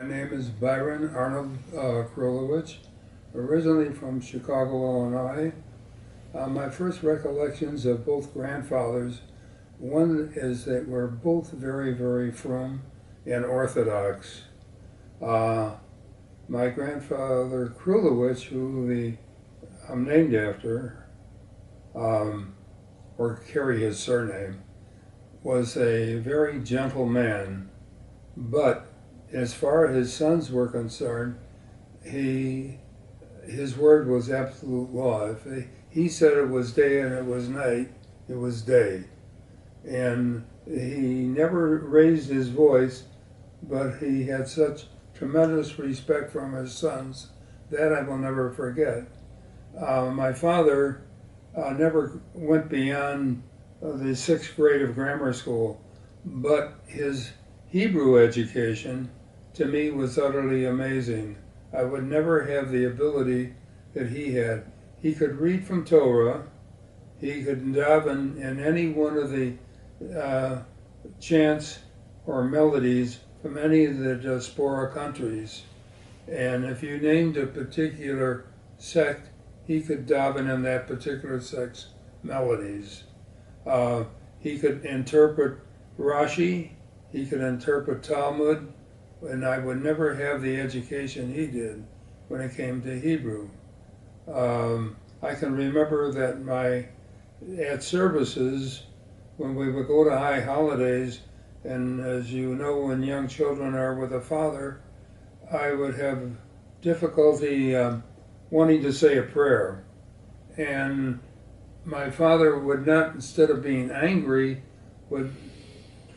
My name is Byron Arnold Krulewitch, originally from Chicago, Illinois. My first recollections of both grandfathers, one is that we're both very, very frum and orthodox. Uh, my grandfather Krulewitch, who I'm named after, um, or carry his surname, was a very gentle man, but as far as his sons were concerned, his word was absolute law. If he said it was day and it was night, it was day. And he never raised his voice, but he had such tremendous respect from his sons that I will never forget. My father never went beyond the sixth grade of grammar school, but his Hebrew education to me was utterly amazing. I would never have the ability that he had. He could read from Torah, he could daven in any one of the chants or melodies from any of the diaspora countries. And if you named a particular sect, he could daven in that particular sect's melodies. He could interpret Rashi, he could interpret Talmud, and I would never have the education he did when it came to Hebrew. I can remember that at services, when we would go to high holidays, and as you know, when young children are with a father, I would have difficulty wanting to say a prayer. And my father would not, instead of being angry, would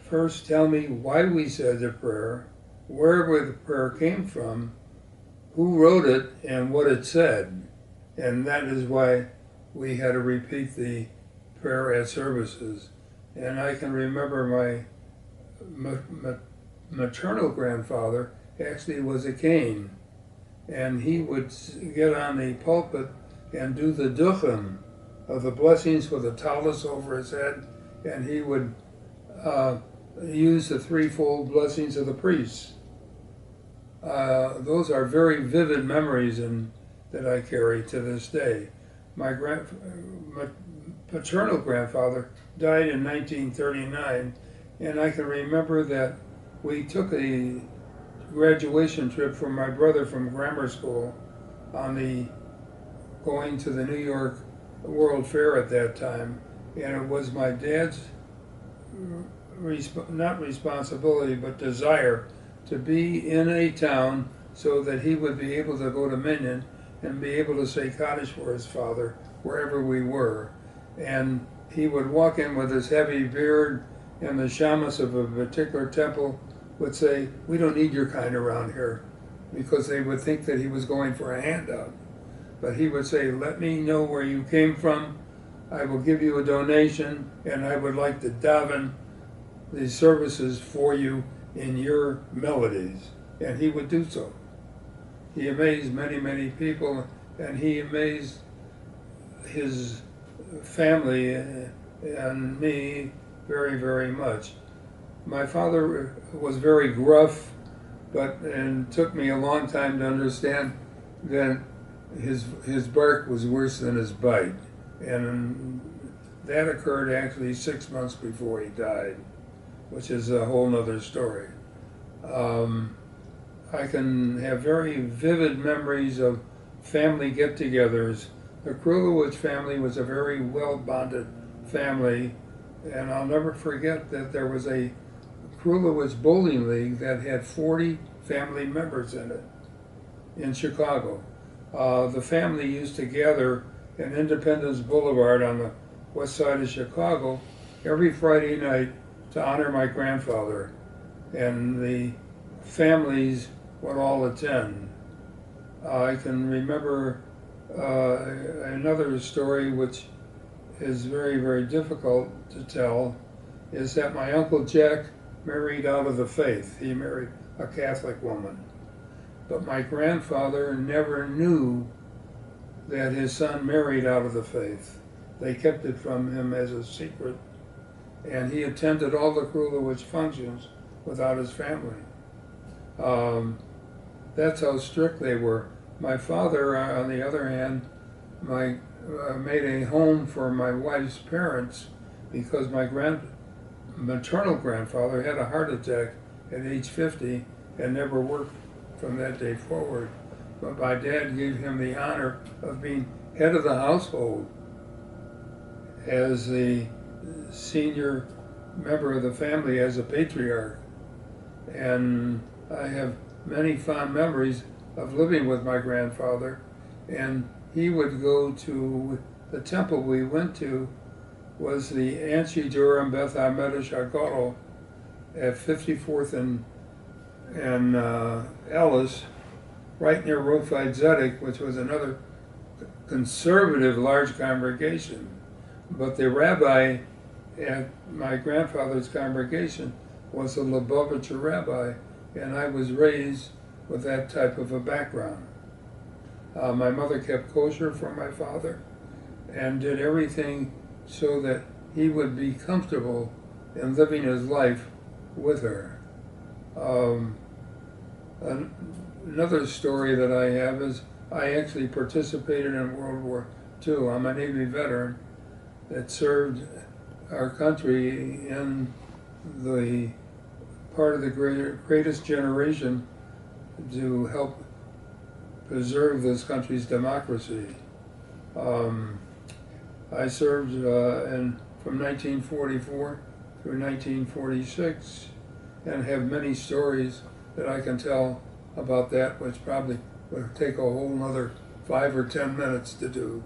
first tell me why we said the prayer, where the prayer came from, who wrote it, and what it said. And that is why we had to repeat the prayer at services. And I can remember my maternal grandfather actually was a Cain, and he would get on the pulpit and do the duchim of the blessings with a talus over his head, and he would use the threefold blessings of the priests. Those are very vivid memories that I carry to this day. My paternal grandfather died in 1939, and I can remember that we took a graduation trip for my brother from grammar school going to the New York World Fair at that time, and it was my dad's not responsibility but desire to be in a town so that he would be able to go to Minyan and be able to say Kaddish for his father wherever we were. And he would walk in with his heavy beard, and the shamus of a particular temple would say, "We don't need your kind around here," because they would think that he was going for a handout. But he would say, "Let me know where you came from, I will give you a donation, and I would like to daven these services for you in your melodies." And he would do so. He amazed many, many people, and he amazed his family and me very, very much. My father was very gruff, and took me a long time to understand that his bark was worse than his bite. And that occurred actually 6 months before he died, which is a whole nother story. I can have very vivid memories of family get-togethers. The Krulewitch family was a very well-bonded family, and I'll never forget that there was a Krulewitch bowling league that had 40 family members in it in Chicago. The family used to gather in Independence Boulevard on the west side of Chicago every Friday night to honor my grandfather, and the families would all attend. I can remember another story which is very, very difficult to tell, is that my Uncle Jack married out of the faith. He married a Catholic woman. But my grandfather never knew that his son married out of the faith. They kept it from him as a secret, and he attended all the Krulewitch functions without his family. that's how strict they were. My father, on the other hand, made a home for my wife's parents because my maternal grandfather had a heart attack at age 50 and never worked from that day forward. But my dad gave him the honor of being head of the household as the senior member of the family, as a patriarch. And I have many fond memories of living with my grandfather, and he would go to the temple we went to was the Anshi Durham Beth Ahmedish Agoro at 54th and Ellis, right near Rofai Zedek, which was another conservative large congregation. But the rabbi at my grandfather's congregation was a Lubavitcher rabbi, and I was raised with that type of a background. My mother kept kosher for my father and did everything so that he would be comfortable in living his life with her. Another story that I have is I actually participated in World War II. I'm a Navy veteran that served our country in the part of the greatest generation to help preserve this country's democracy. I served from 1944 through 1946 and have many stories that I can tell about that, which probably would take a whole another 5 or 10 minutes to do.